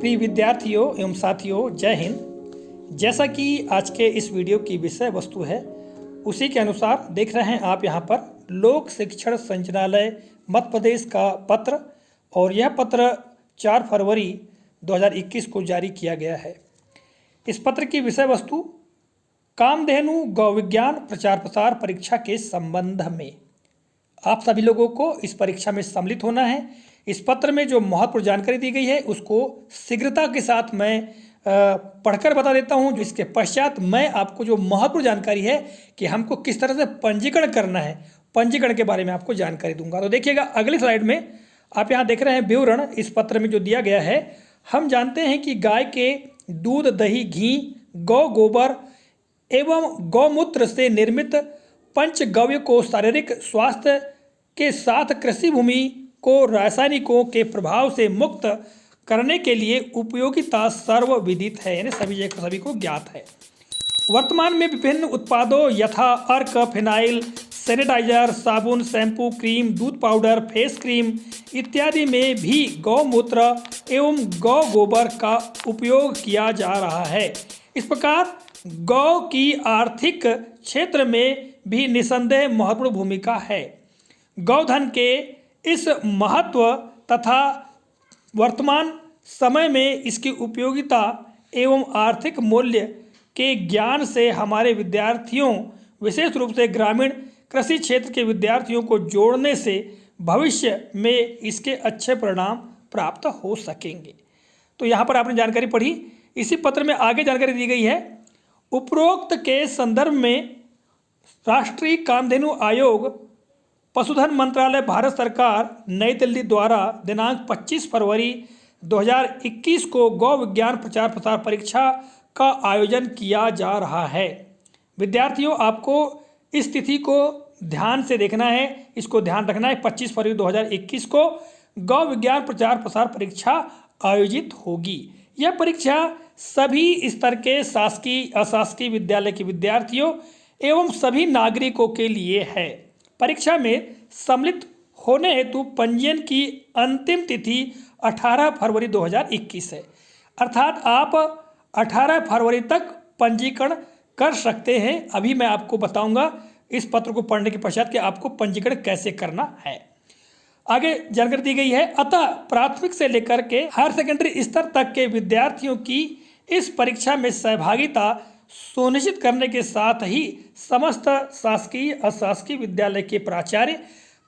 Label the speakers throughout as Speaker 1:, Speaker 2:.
Speaker 1: प्रिय विद्यार्थियों एवं साथियों, जय हिंद। जैसा कि आज के इस वीडियो की विषय वस्तु है, उसी के अनुसार देख रहे हैं आप यहाँ पर लोक शिक्षण संचालनालय मध्य प्रदेश का पत्र, और यह पत्र 4 फरवरी 2021 को जारी किया गया है। इस पत्र की विषय वस्तु कामधेनु गौ विज्ञान प्रचार प्रसार परीक्षा के संबंध में। आप सभी लोगों को इस परीक्षा में सम्मिलित होना है। इस पत्र में जो महत्वपूर्ण जानकारी दी गई है उसको शीघ्रता के साथ मैं पढ़कर बता देता हूं। जो इसके पश्चात मैं आपको जो महत्वपूर्ण जानकारी है कि हमको किस तरह से पंजीकरण करना है, पंजीकरण के बारे में आपको जानकारी दूंगा। तो देखिएगा अगली स्लाइड में आप यहाँ देख रहे हैं विवरण इस पत्र में जो दिया गया है। हम जानते हैं कि गाय के दूध, दही, घी, गौ गोबर एवं गौमूत्र से निर्मित पंचगव्य को शारीरिक स्वास्थ्य के साथ कृषि भूमि को रासायनिकों के प्रभाव से मुक्त करने के लिए उपयोगिता सर्वविदित है, यानी सभी को ज्ञात है। वर्तमान में विभिन्न उत्पादों यथा अर्क, फिनाइल, सैनिटाइजर, साबुन, शैम्पू, क्रीम, दूध पाउडर, फेस क्रीम इत्यादि में भी गौमूत्र एवं गौ गोबर का उपयोग किया जा रहा है। इस प्रकार गौ की आर्थिक क्षेत्र में भी निसंदेह महत्वपूर्ण भूमिका है। गौधन के इस महत्व तथा वर्तमान समय में इसकी उपयोगिता एवं आर्थिक मूल्य के ज्ञान से हमारे विद्यार्थियों, विशेष रूप से ग्रामीण कृषि क्षेत्र के विद्यार्थियों को जोड़ने से भविष्य में इसके अच्छे परिणाम प्राप्त हो सकेंगे। तो यहाँ पर आपने जानकारी पढ़ी। इसी पत्र में आगे जानकारी दी गई है। उपरोक्त के संदर्भ में राष्ट्रीय कामधेनु आयोग, पशुधन मंत्रालय, भारत सरकार, नई दिल्ली द्वारा दिनांक 25 फरवरी 2021 को गौ विज्ञान प्रचार प्रसार परीक्षा का आयोजन किया जा रहा है। विद्यार्थियों, आपको इस तिथि को ध्यान से देखना है, इसको ध्यान रखना है। 25 फरवरी 2021 को गौ विज्ञान प्रचार प्रसार परीक्षा आयोजित होगी। यह परीक्षा सभी स्तर के शासकीय, अशासकीय विद्यालय के विद्यार्थियों एवं सभी नागरिकों के लिए है। परीक्षा में सम्मिलित होने हेतु पंजीयन की अंतिम तिथि 18 फरवरी 2021 है। अर्थात आप 18 फरवरी तक पंजीकरण कर सकते हैं। अभी मैं आपको बताऊंगा इस पत्र को पढ़ने के पश्चात कि आपको पंजीकरण कैसे करना है। आगे जानकारी दी गई है। अतः प्राथमिक से लेकर के हायर सेकेंडरी स्तर तक के विद्यार्थियों की इस परीक्षा में सहभागिता सुनिश्चित करने के साथ ही समस्त शासकीय, अशासकीय विद्यालय के प्राचार्य,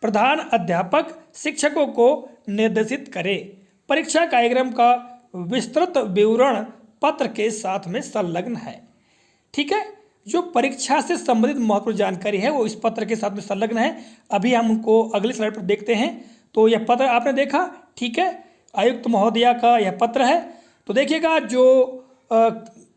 Speaker 1: प्रधान अध्यापक, शिक्षकों को निर्देशित करें। परीक्षा कार्यक्रम का विस्तृत विवरण पत्र के साथ में संलग्न है। ठीक है, जो परीक्षा से संबंधित महत्वपूर्ण जानकारी है वो इस पत्र के साथ में संलग्न है। अभी हम उनको अगली स्लाइड पर देखते हैं। तो यह पत्र आपने देखा, ठीक है, आयुक्त महोदया का यह पत्र है। तो देखिएगा, जो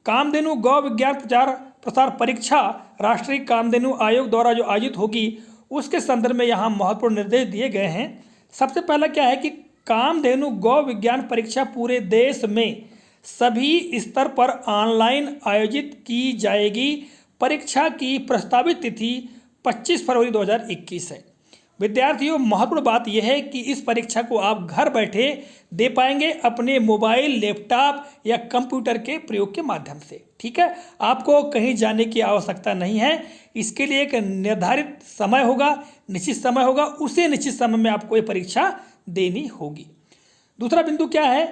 Speaker 1: कामधेनु गौ विज्ञान प्रचार प्रसार परीक्षा राष्ट्रीय कामधेनु आयोग द्वारा जो आयोजित होगी उसके संदर्भ में यहाँ महत्वपूर्ण निर्देश दिए गए हैं। सबसे पहला क्या है कि कामधेनु गौ विज्ञान परीक्षा पूरे देश में सभी स्तर पर ऑनलाइन आयोजित की जाएगी। परीक्षा की प्रस्तावित तिथि 25 फरवरी 2021 है। विद्यार्थियों, महत्वपूर्ण बात यह है कि इस परीक्षा को आप घर बैठे दे पाएंगे अपने मोबाइल, लैपटॉप या कंप्यूटर के प्रयोग के माध्यम से। ठीक है, आपको कहीं जाने की आवश्यकता नहीं है। इसके लिए एक निर्धारित समय होगा, निश्चित समय होगा, उसी निश्चित समय में आपको ये परीक्षा देनी होगी। दूसरा बिंदु क्या है,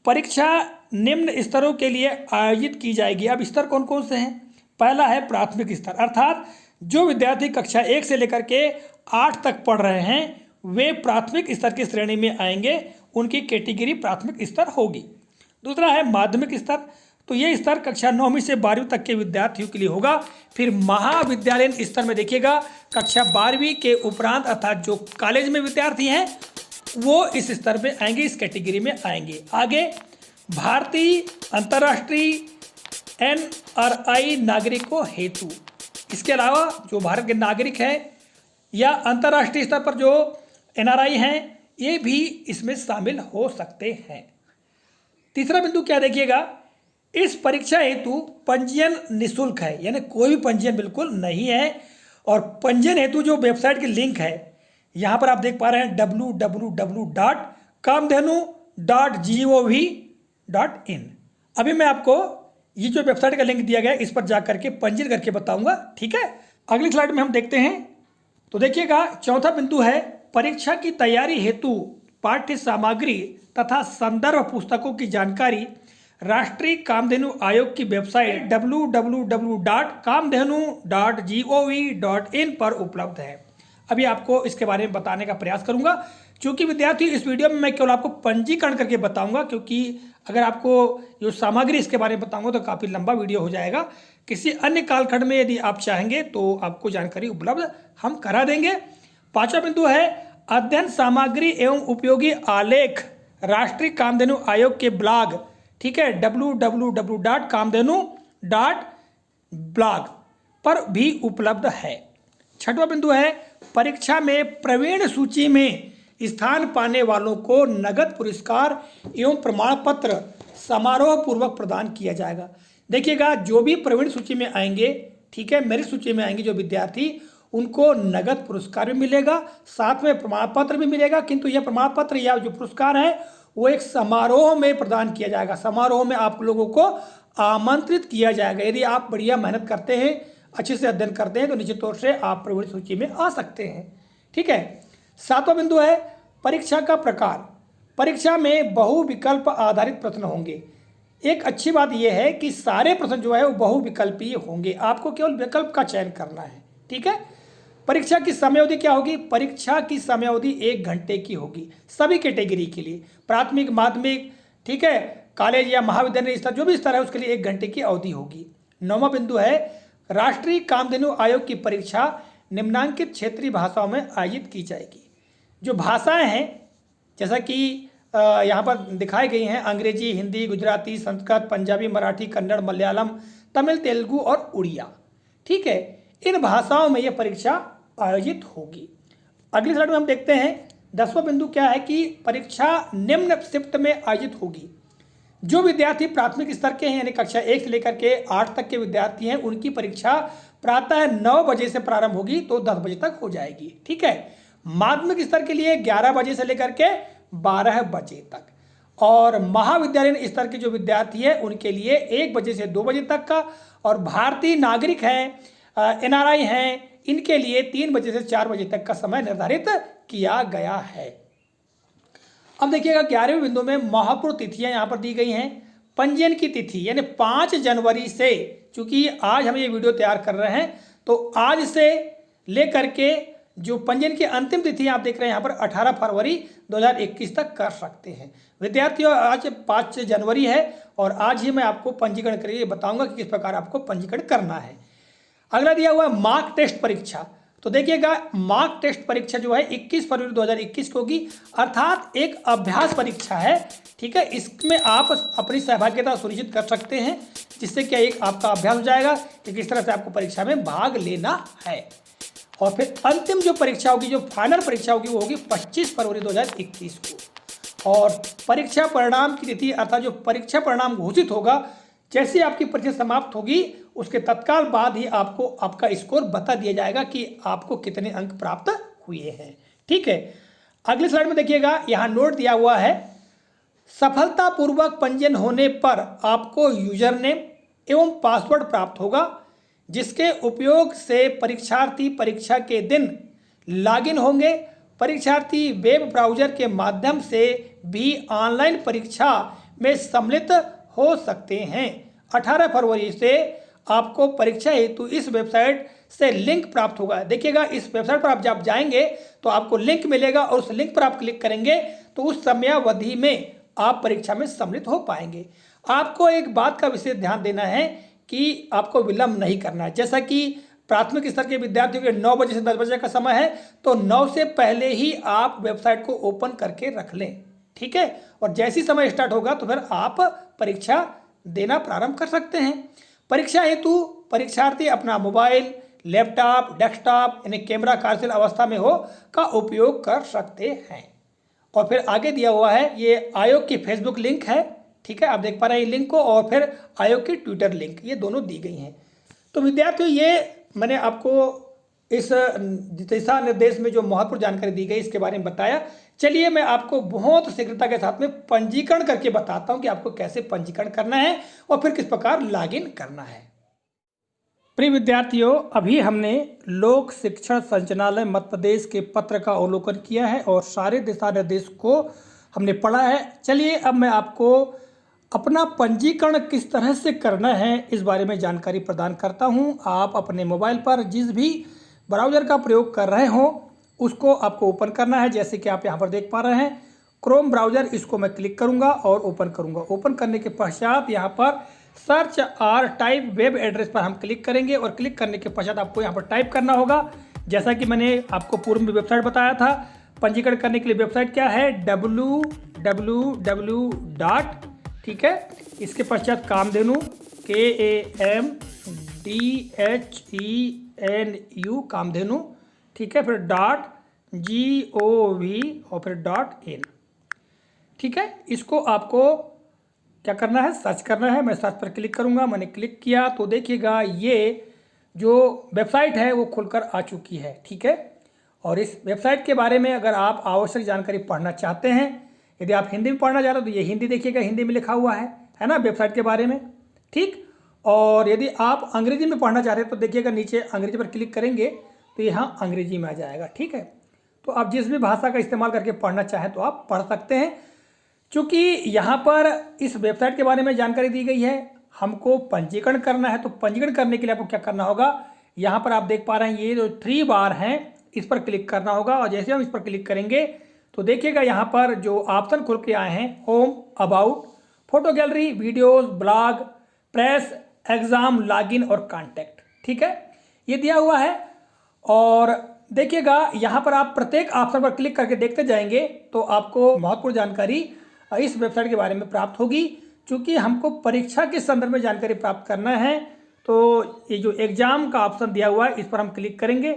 Speaker 1: परीक्षा निम्न स्तरों के लिए आयोजित की जाएगी। अब स्तर कौन कौन से हैं? पहला है प्राथमिक स्तर, अर्थात जो विद्यार्थी कक्षा 1 से लेकर के 8 तक पढ़ रहे हैं वे प्राथमिक स्तर की श्रेणी में आएंगे, उनकी कैटेगरी प्राथमिक स्तर होगी। दूसरा है माध्यमिक स्तर, तो ये स्तर कक्षा 9वीं से 12वीं तक के विद्यार्थियों के लिए होगा। फिर महाविद्यालयीन स्तर में देखिएगा, कक्षा 12वीं के उपरांत अर्थात जो कॉलेज में विद्यार्थी हैं वो इस स्तर में आएंगे, इस कैटेगरी में आएंगे। आगे भारतीय, अंतर्राष्ट्रीय, NRI नागरिकों हेतु, इसके अलावा जो भारत के नागरिक हैं या अंतर्राष्ट्रीय स्तर पर जो NRI हैं ये भी इसमें शामिल हो सकते हैं। तीसरा बिंदु क्या देखिएगा, इस परीक्षा हेतु पंजीयन निःशुल्क है, यानी कोई भी पंजीयन बिल्कुल नहीं है। और पंजीयन हेतु जो वेबसाइट की लिंक है यहाँ पर आप देख पा रहे हैं www.kamdhenu.gov अभी मैं आपको ये जो वेबसाइट का लिंक दिया गया है इस पर जा करके पंजीयन करके बताऊंगा, ठीक है। अगली स्लाइड में हम देखते हैं। तो देखिएगा, चौथा बिंदु है परीक्षा की तैयारी हेतु पाठ्य सामग्री तथा संदर्भ पुस्तकों की जानकारी राष्ट्रीय कामधेनु आयोग की वेबसाइट www.kamdhenu.gov.in पर उपलब्ध है। अभी आपको इसके बारे में बताने का प्रयास करूंगा, क्योंकि विद्यार्थी इस वीडियो में मैं केवल आपको पंजीकरण करके बताऊंगा, क्योंकि अगर आपको जो सामग्री इसके बारे में बताऊंगा तो काफ़ी लंबा वीडियो हो जाएगा। किसी अन्य कालखंड में यदि आप चाहेंगे तो आपको जानकारी उपलब्ध हम करा देंगे। पांचवा बिंदु है अध्ययन सामग्री एवं उपयोगी आलेख राष्ट्रीय कामधेनु आयोग के ब्लॉग, ठीक है, www.kamdhenu.blog पर भी उपलब्ध है। छठवां बिंदु है परीक्षा में प्रवीण सूची में स्थान पाने वालों को नगद पुरस्कार एवं प्रमाण पत्र समारोह पूर्वक प्रदान किया जाएगा। देखिएगा, जो भी प्रवीण सूची में आएंगे, ठीक है, मेरिट सूची में आएंगे जो विद्यार्थी, उनको नगद पुरस्कार भी मिलेगा, साथ में प्रमाण पत्र भी मिलेगा। किंतु यह प्रमाण पत्र या जो पुरस्कार है वो एक समारोह में प्रदान किया जाएगा। समारोह में आप लोगों को आमंत्रित किया जाएगा। यदि आप बढ़िया मेहनत करते हैं, अच्छे से अध्ययन करते हैं तो निश्चित तौर से आप प्रवीण सूची में आ सकते हैं, ठीक है। सातवां बिंदु है परीक्षा का प्रकार। परीक्षा में बहुविकल्प आधारित प्रश्न होंगे। एक अच्छी बात यह है कि सारे प्रश्न जो है वो बहुविकल्पीय होंगे, आपको केवल विकल्प का चयन करना है, ठीक है। परीक्षा की समयावधि क्या होगी? परीक्षा की समयावधि 1 घंटे की होगी सभी कैटेगरी के लिए, प्राथमिक, माध्यमिक, ठीक है, कॉलेज या महाविद्यालय स्तर, जो भी स्तर है उसके लिए 1 घंटे की अवधि होगी। नौवां बिंदु है राष्ट्रीय कामधेनु आयोग की परीक्षा निम्नांकित क्षेत्रीय भाषाओं में आयोजित की जाएगी। जो भाषाएं हैं जैसा कि यहाँ पर दिखाई गई हैं, अंग्रेजी, हिंदी, गुजराती, संस्कृत, पंजाबी, मराठी, कन्नड़, मलयालम, तमिल, तेलुगु और उड़िया, ठीक है, इन भाषाओं में यह परीक्षा आयोजित होगी। अगली स्लाइड में हम देखते हैं 10वां बिंदु क्या है कि परीक्षा निम्न शिफ्ट में आयोजित होगी। जो विद्यार्थी प्राथमिक स्तर के हैं, यानी कक्षा 1 से लेकर के 8 तक के विद्यार्थी हैं, उनकी परीक्षा प्रातः 9 बजे से प्रारंभ होगी तो 10 बजे तक हो जाएगी, ठीक है। माध्यमिक स्तर के लिए 11 बजे से लेकर के 12 बजे तक, और महाविद्यालयीन स्तर के जो विद्यार्थी हैं उनके लिए 1 बजे से 2 बजे तक का, और भारतीय नागरिक हैं, NRI हैं, इनके लिए 3 बजे से 4 बजे तक का समय निर्धारित किया गया है। अब देखिएगा 11वें बिंदु में महत्वपूर्ण तिथियां यहाँ पर दी गई हैं। पंजीयन की तिथि यानी 5 जनवरी से, चूंकि आज हम ये वीडियो तैयार कर रहे हैं तो आज से लेकर के जो पंजीयन की अंतिम तिथि आप देख रहे हैं यहाँ पर 18 फरवरी 2021 तक कर सकते हैं विद्यार्थियों। आज 5 जनवरी है और आज ही मैं आपको पंजीकरण करके बताऊंगा कि किस प्रकार आपको पंजीकरण करना है। अगला दिया हुआ है मार्क टेस्ट परीक्षा। तो देखिएगा, मार्क टेस्ट परीक्षा जो है 21 फरवरी 2021 को होगी, अर्थात एक अभ्यास परीक्षा है, ठीक है। इसमें आप अपनी सहभागिता सुनिश्चित कर सकते हैं, जिससे क्या एक आपका अभ्यास हो जाएगा कि किस तरह से आपको परीक्षा में भाग लेना है। और फिर अंतिम जो परीक्षा होगी, जो फाइनल परीक्षा होगी, वो होगी 25 फरवरी 2021 को। और परीक्षा परिणाम की तिथि, अर्थात जो परीक्षा परिणाम घोषित होगा, जैसे आपकी परीक्षा समाप्त होगी उसके तत्काल बाद ही आपको आपका स्कोर बता दिया जाएगा कि आपको कितने अंक प्राप्त हुए हैं, ठीक है। अगले स्लाइड में देखिएगा, यहाँ नोट दिया हुआ है, सफलतापूर्वक पंजीयन होने पर आपको यूजर नेम एवं पासवर्ड प्राप्त होगा, जिसके उपयोग से परीक्षार्थी परीक्षा के दिन लॉगिन होंगे। परीक्षार्थी वेब ब्राउज़र के माध्यम से भी ऑनलाइन परीक्षा में सम्मिलित हो सकते हैं। 18 फरवरी से आपको परीक्षा हेतु इस वेबसाइट से लिंक प्राप्त होगा। देखिएगा, इस वेबसाइट पर आप जब जाएंगे तो आपको लिंक मिलेगा और उस लिंक पर आप क्लिक करेंगे तो उस समयावधि में आप परीक्षा में सम्मिलित हो पाएंगे। आपको एक बात का विशेष ध्यान देना है कि आपको विलंब नहीं करना है। जैसा कि प्राथमिक स्तर के विद्यार्थियों के 9 बजे से 10 बजे का समय है, तो 9 से पहले ही आप वेबसाइट को ओपन करके रख लें, ठीक है। और जैसी समय स्टार्ट होगा तो फिर आप परीक्षा देना प्रारंभ कर सकते हैं। परीक्षा हेतु परीक्षार्थी अपना मोबाइल, लैपटॉप, डेस्कटॉप यानी कैमरा कार्यशील अवस्था में हो का उपयोग कर सकते हैं। और फिर आगे दिया हुआ है, ये आयोग की फेसबुक लिंक है, ठीक है, आप देख पा रहे हैं लिंक को, और फिर आयोग की ट्विटर लिंक, ये दोनों दी गई हैं। तो विद्यार्थियों, ये मैंने आपको इस दिशा निर्देश में जो महत्वपूर्ण जानकारी दी गई इसके बारे में बताया। चलिए मैं आपको बहुत शीघ्रता के साथ में पंजीकरण करके बताता हूं कि आपको कैसे पंजीकरण करना है और फिर किस प्रकार लॉगिन करना है। प्रिय विद्यार्थियों, अभी हमने लोक शिक्षण संचालनालय मध्य प्रदेश के पत्र का अवलोकन किया है और सारे दिशा निर्देश को हमने पढ़ा है। चलिए अब मैं आपको अपना पंजीकरण किस तरह से करना है इस बारे में जानकारी प्रदान करता हूं। आप अपने मोबाइल पर जिस भी ब्राउज़र का प्रयोग कर रहे हो उसको आपको ओपन करना है। जैसे कि आप यहाँ पर देख पा रहे हैं क्रोम ब्राउज़र, इसको मैं क्लिक करूँगा और ओपन करूँगा। ओपन करने के पश्चात यहाँ पर search or type web address पर हम क्लिक करेंगे और क्लिक करने के पश्चात आपको यहाँ पर टाइप करना होगा। जैसा कि मैंने आपको पूर्व में वेबसाइट बताया था, पंजीकरण करने के लिए वेबसाइट क्या है, www. ठीक है, इसके पश्चात कामधेनु KAMDHENU कामधेनु, ठीक है, फिर .gov और फिर .in। ठीक है, इसको आपको क्या करना है, सर्च करना है। मैं सर्च पर क्लिक करूंगा। मैंने क्लिक किया तो देखिएगा ये जो वेबसाइट है वो खुलकर आ चुकी है। ठीक है, और इस वेबसाइट के बारे में अगर आप आवश्यक जानकारी पढ़ना चाहते हैं, यदि आप हिंदी में पढ़ना चाहते हो तो ये हिंदी देखिएगा, हिंदी में लिखा हुआ है ना वेबसाइट के बारे में। ठीक, और यदि आप अंग्रेजी में पढ़ना चाहते हैं तो देखिएगा नीचे अंग्रेजी पर क्लिक करेंगे तो यहाँ अंग्रेजी में आ जाएगा। ठीक है, तो आप जिस भी भाषा का इस्तेमाल करके पढ़ना चाहें तो आप पढ़ सकते हैं। चूँकि यहाँ पर इस वेबसाइट के बारे में जानकारी दी गई है, हमको पंजीकरण करना है। तो पंजीकरण करने के लिए आपको क्या करना होगा, यहाँ पर आप देख पा रहे हैं ये जो 3 बार हैं इस पर क्लिक करना होगा। और जैसे हम इस पर क्लिक करेंगे तो देखिएगा यहाँ पर जो ऑप्शन खुल के आए हैं, home, about, photo gallery, videos, blog, press, exam, login और कांटेक्ट। ठीक है, ये दिया हुआ है। और देखिएगा यहाँ पर आप प्रत्येक ऑप्शन पर क्लिक करके देखते जाएंगे तो आपको महत्वपूर्ण जानकारी इस वेबसाइट के बारे में प्राप्त होगी। चूँकि हमको परीक्षा के संदर्भ में जानकारी प्राप्त करना है तो ये जो एग्जाम का ऑप्शन दिया हुआ है इस पर हम क्लिक करेंगे।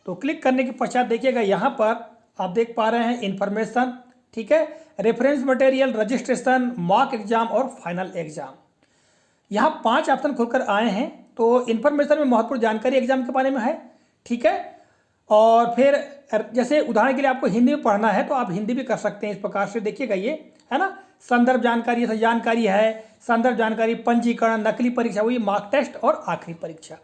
Speaker 1: तो क्लिक करने के पश्चात देखिएगा यहाँ पर आप देख पा रहे हैं इन्फॉर्मेशन, ठीक है, reference material, registration, mock exam और फाइनल एग्जाम। यहाँ 5 ऑप्शन खुलकर आए हैं। तो इन्फॉर्मेशन में महत्वपूर्ण जानकारी एग्जाम के बारे में है। ठीक है, और फिर जैसे उदाहरण के लिए आपको हिंदी में पढ़ना है तो आप हिंदी भी कर सकते हैं। इस प्रकार से देखिएगा ये है ना, संदर्भ जानकारी, जानकारी है, संदर्भ जानकारी, पंजीकरण, नकली परीक्षा हुई, मॉक टेस्ट और आखिरी परीक्षा।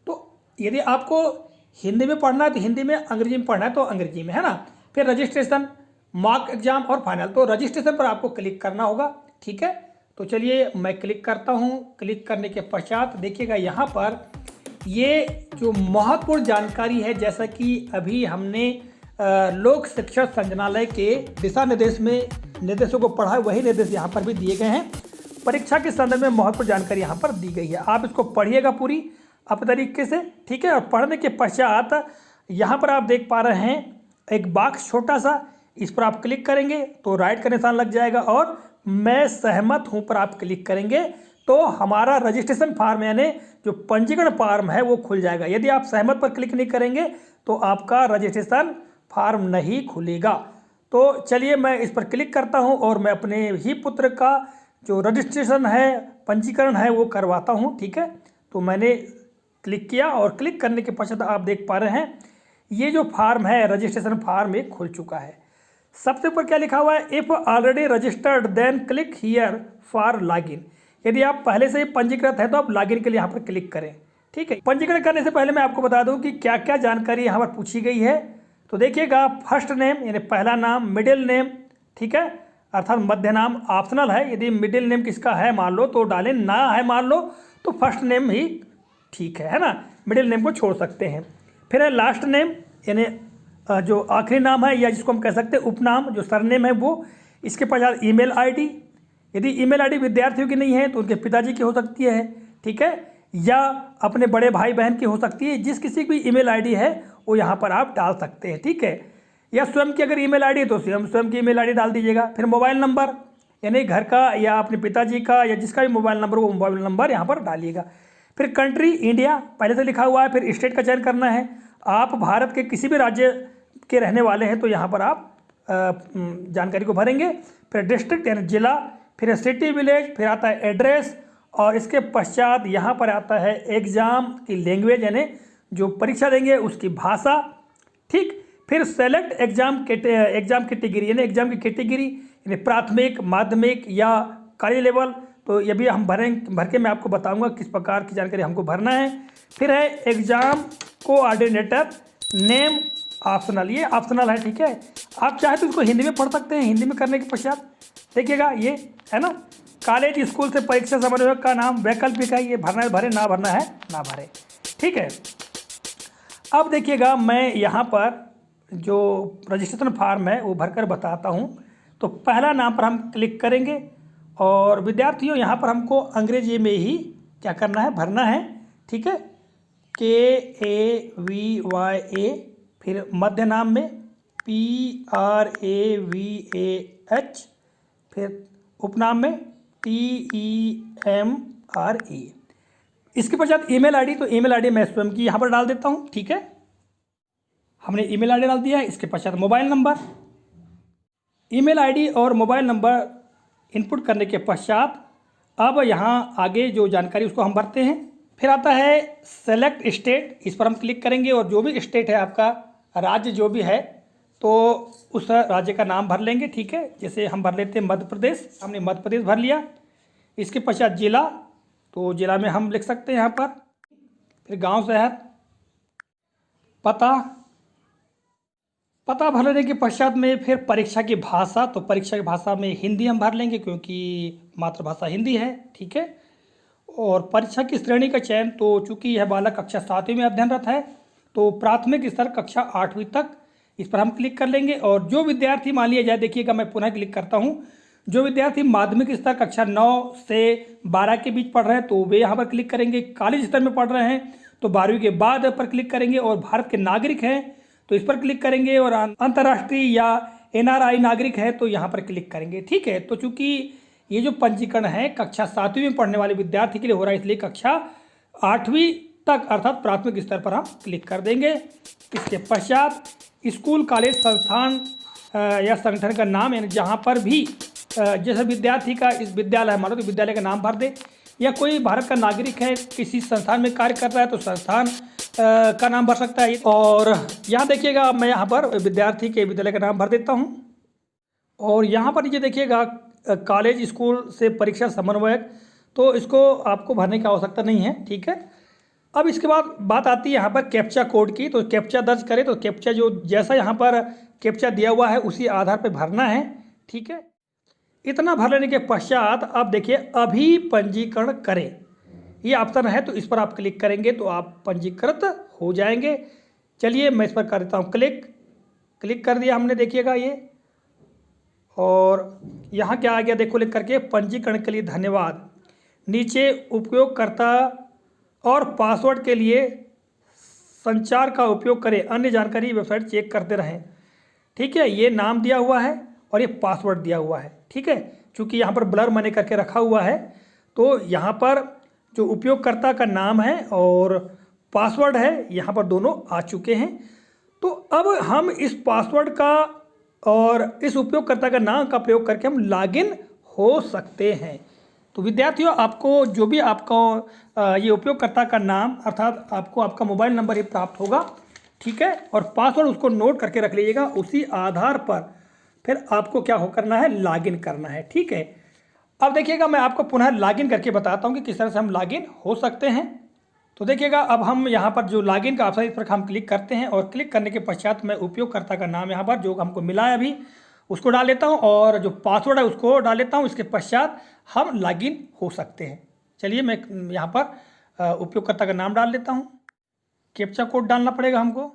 Speaker 1: तो यदि आपको हिंदी में पढ़ना है तो हिंदी में, अंग्रेजी में पढ़ना है तो अंग्रेजी में, है ना। फिर रजिस्ट्रेशन, मॉक एग्जाम और फाइनल, तो रजिस्ट्रेशन पर आपको क्लिक करना होगा। ठीक है, तो चलिए मैं क्लिक करता हूँ। क्लिक करने के पश्चात देखिएगा यहाँ पर ये जो महत्वपूर्ण जानकारी है, जैसा कि अभी हमने लोक शिक्षण संचालनालय के दिशा निर्देश में निर्देशों को पढ़ा है, वही निर्देश यहाँ पर भी दिए गए हैं। परीक्षा के संदर्भ में महत्वपूर्ण जानकारी यहाँ पर दी गई है। आप इसको पढ़िएगा पूरी अपने तरीके से। ठीक है, और पढ़ने के पश्चात यहाँ पर आप देख पा रहे हैं एक बॉक्स छोटा सा, इस पर आप क्लिक करेंगे तो राइट का निशान लग जाएगा और मैं सहमत हूँ पर आप क्लिक करेंगे तो हमारा रजिस्ट्रेशन फॉर्म यानी जो पंजीकरण फॉर्म है वो खुल जाएगा। यदि आप सहमत पर क्लिक नहीं करेंगे तो आपका रजिस्ट्रेशन फॉर्म नहीं खुलेगा। तो चलिए मैं इस पर क्लिक करता हूं और मैं अपने ही पुत्र का जो रजिस्ट्रेशन है, पंजीकरण है वो करवाता हूं। ठीक है, तो मैंने क्लिक किया और क्लिक करने के पश्चात आप देख पा रहे हैं ये जो फॉर्म है, रजिस्ट्रेशन फॉर्म, ये खुल चुका है। सबसे ऊपर क्या लिखा हुआ है, if already registered then click here for login. यदि आप पहले से ही पंजीकृत है तो आप लॉगिन के लिए यहाँ पर क्लिक करें। ठीक है, पंजीकरण करने से पहले मैं आपको बता दूं कि क्या क्या जानकारी यहाँ पर पूछी गई है। तो देखिएगा, फर्स्ट नेम यानी पहला नाम, मिडिल नेम, ठीक है, अर्थात मध्य नाम ऑप्शनल है। यदि मिडिल नेम किसका है मान लो तो डालें, ना है मान लो तो फर्स्ट नेम ही ठीक है ना, मिडिल नेम को छोड़ सकते हैं। फिर है लास्ट नेम यानी जो आखिरी नाम है या जिसको हम कह सकते हैं उपनाम, जो सरनेम है वो। इसके पश्चात ईमेल आईडी, यदि ईमेल आईडी विद्यार्थियों की नहीं है तो उनके पिताजी की हो सकती है। ठीक है, या अपने बड़े भाई बहन की हो सकती है। जिस किसी की ईमेल आईडी है वो यहाँ पर आप डाल सकते हैं। ठीक है, या स्वयं की अगर ईमेल आईडी है तो स्वयं की ईमेल आईडी डाल दीजिएगा। फिर मोबाइल नंबर यानी घर का या अपने पिताजी का या जिसका भी मोबाइल नंबर, वो मोबाइल नंबर यहाँ पर डालिएगा। फिर कंट्री इंडिया पहले से लिखा हुआ है। फिर स्टेट का चयन करना है। आप भारत के किसी भी राज्य के रहने वाले हैं तो यहाँ पर आप जानकारी को भरेंगे। फिर डिस्ट्रिक्ट यानी जिला, फिर सिटी विलेज, फिर आता है एड्रेस और इसके पश्चात यहाँ पर आता है एग्ज़ाम की लैंग्वेज यानी जो परीक्षा देंगे उसकी भाषा, ठीक। फिर सेलेक्ट एग्जाम कैटेगरी, यानी एग्जाम की कैटेगरी, यानी प्राथमिक, माध्यमिक या कॉलेज लेवल। तो ये भी हम भर के मैं आपको बताऊंगा किस प्रकार की जानकारी हमको भरना है। फिर है एग्जाम कोऑर्डिनेटर नेम ऑप्शनल, ये ऑप्शनल है, ठीक है। आप चाहे तो इसको हिंदी में पढ़ सकते हैं। हिंदी में करने के पश्चात देखिएगा ये है ना, कॉलेज स्कूल से परीक्षा समन्वयक का नाम वैकल्पिक है, ये भरना है भरे, ना भरना है ना भरे, ठीक है। अब देखिएगा मैं यहाँ पर जो रजिस्ट्रेशन फॉर्म है वो भरकर बताता हूँ। तो पहला नाम पर हम क्लिक करेंगे और विद्यार्थियों यहाँ पर हमको अंग्रेजी में ही क्या करना है, भरना है, ठीक है। KAVYA, फिर मध्य नाम में PRAVAH, फिर उपनाम में TEMRE। इसके पश्चात ईमेल आईडी, तो ईमेल आईडी मैं स्वयं की यहाँ पर डाल देता हूँ, ठीक है। हमने ईमेल आईडी डाल दिया है। इसके पश्चात मोबाइल नंबर, ईमेल आईडी और मोबाइल नंबर इनपुट करने के पश्चात अब यहाँ आगे जो जानकारी उसको हम भरते हैं। फिर आता है सेलेक्ट स्टेट, इस पर हम क्लिक करेंगे और जो भी स्टेट है आपका, राज्य जो भी है, तो उस राज्य का नाम भर लेंगे, ठीक है। जैसे हम भर लेते हैं मध्य प्रदेश, हमने मध्य प्रदेश भर लिया। इसके पश्चात जिला, तो जिला में हम लिख सकते हैं यहाँ पर। फिर गांव, शहर, पता भर लेने के पश्चात में फिर परीक्षा की भाषा, तो परीक्षा की भाषा में हिंदी हम भर लेंगे क्योंकि मातृभाषा हिंदी है, ठीक है। और परीक्षा की श्रेणी का चयन, तो चूंकि यह बालक कक्षा 7वीं में अध्ययनरत है तो प्राथमिक स्तर कक्षा 8वीं तक, इस पर हम क्लिक कर लेंगे। और जो विद्यार्थी, मान लिया जाए, देखिएगा मैं पुनः क्लिक करता हूँ, जो विद्यार्थी माध्यमिक स्तर कक्षा 9 से 12 के बीच पढ़ रहे हैं तो वे यहाँ पर क्लिक करेंगे। कॉलेज स्तर में पढ़ रहे हैं तो 12वीं के बाद पर क्लिक करेंगे। और भारत के नागरिक हैं तो इस पर क्लिक करेंगे। और अंतर्राष्ट्रीय या NRI नागरिक है तो यहाँ पर क्लिक करेंगे, ठीक है। तो चूंकि ये जो पंजीकरण है कक्षा 7वीं में पढ़ने वाले विद्यार्थी के लिए हो रहा है, इसलिए कक्षा 8वीं तक अर्थात प्राथमिक स्तर पर हम क्लिक कर देंगे। इसके पश्चात स्कूल, कॉलेज, संस्थान या संगठन का नाम, यानी जहाँ पर भी जैसे विद्यार्थी का इस विद्यालय मानो तो विद्यालय का नाम भर दे, या कोई भारत का नागरिक है किसी संस्थान में कार्य कर रहा है तो संस्थान का नाम भर सकता है। और यहाँ देखिएगा मैं यहाँ पर विद्यार्थी के विद्यालय का नाम भर देता हूँ। और यहाँ पर नीचे देखिएगा कॉलेज स्कूल से परीक्षा समन्वयक, तो इसको आपको भरने की आवश्यकता नहीं है, ठीक है। अब इसके बाद बात आती है यहाँ पर कैप्चा कोड की। तो कैप्चा दर्ज करें तो कैप्चा जो जैसा यहाँ पर कैप्चा दिया हुआ है उसी आधार पर भरना है, ठीक है। इतना भर लेने के पश्चात अब देखिए अभी पंजीकरण करें, ये ऑप्शन है, तो इस पर आप क्लिक करेंगे तो आप पंजीकृत हो जाएंगे। चलिए मैं इस पर कर देता हूँ क्लिक कर दिया हमने, देखिएगा ये। और यहाँ क्या आ गया देखो, लिख करके पंजीकरण के लिए धन्यवाद। नीचे उपयोगकर्ता और पासवर्ड के लिए संचार का उपयोग करें, अन्य जानकारी वेबसाइट चेक करते रहें, ठीक है। ये नाम दिया हुआ है और ये पासवर्ड दिया हुआ है, ठीक है। चूँकि यहाँ पर ब्लर मैंने करके रखा हुआ है तो यहाँ पर जो उपयोगकर्ता का नाम है और पासवर्ड है, यहाँ पर दोनों आ चुके हैं। तो अब हम इस पासवर्ड का और इस उपयोगकर्ता का नाम का प्रयोग करके हम लॉगिन हो सकते हैं। तो विद्यार्थियों, आपको जो भी आपका ये उपयोगकर्ता का नाम अर्थात आपको आपका मोबाइल नंबर ही प्राप्त होगा, ठीक है। और पासवर्ड उसको नोट करके रख लीजिएगा। उसी आधार पर फिर आपको क्या करना है, लॉगिन करना है, ठीक है। अब देखिएगा मैं आपको पुनः लॉगिन करके बताता हूँ कि किस तरह से हम लॉगिन हो सकते हैं। तो देखिएगा अब हम यहाँ पर जो लॉगिन का ऑप्शन है इस पर हम क्लिक करते हैं। और क्लिक करने के पश्चात मैं उपयोगकर्ता का नाम यहाँ पर जो हमको मिला है अभी उसको डाल लेता हूँ और जो पासवर्ड है उसको डाल लेता हूँ। इसके पश्चात हम लॉगिन हो सकते हैं। चलिए मैं यहाँ पर उपयोगकर्ता का नाम डाल लेता हूँ, कैप्चा कोड डालना पड़ेगा हमको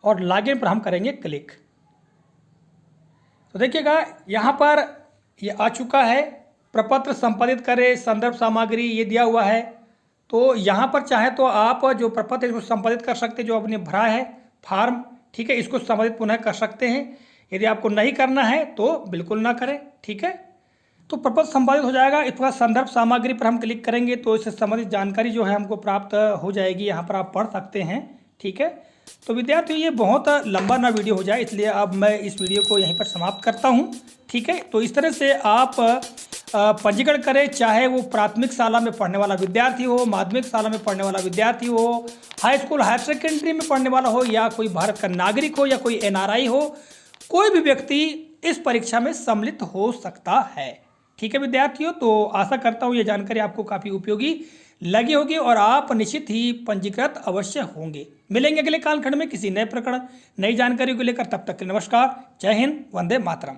Speaker 1: और लॉगिन पर हम करेंगे क्लिक। तो देखिएगा यहाँ पर ये आ चुका है, प्रपत्र संपादित करें, संदर्भ सामग्री ये दिया हुआ है। तो यहाँ पर चाहे तो आप जो प्रपत्र इसको संपादित कर सकते हैं, जो आपने भरा है फॉर्म, ठीक है, इसको संपादित पुनः कर सकते हैं। यदि आपको नहीं करना है तो बिल्कुल ना करें, ठीक है। तो प्रपत्र संपादित हो जाएगा। इसके बाद संदर्भ सामग्री पर हम क्लिक करेंगे तो इससे संबंधित जानकारी जो है हमको प्राप्त हो जाएगी, यहाँ पर आप पढ़ सकते हैं, ठीक है। तो विद्यार्थियों, ये बहुत लंबा ना वीडियो हो जाए इसलिए अब मैं इस वीडियो को यहीं पर समाप्त करता हूँ, ठीक है। तो इस तरह से आप पंजीकरण करें, चाहे वो प्राथमिक शाला में पढ़ने वाला विद्यार्थी हो, माध्यमिक शाला में पढ़ने वाला विद्यार्थी हो, हाई स्कूल हायर सेकेंडरी में पढ़ने वाला हो, या कोई भारत का नागरिक हो, या कोई एनआरआई हो, कोई भी व्यक्ति इस परीक्षा में सम्मिलित हो सकता है। ठीक है विद्यार्थियों, तो आशा करता हूँ ये जानकारी आपको काफ़ी उपयोगी लगी होगी और आप निश्चित ही पंजीकृत अवश्य होंगे। मिलेंगे अगले कालखंड में किसी नए प्रकरण, नई जानकारी को लेकर। तब तक के नमस्कार, जय हिंद, वंदे मातरम।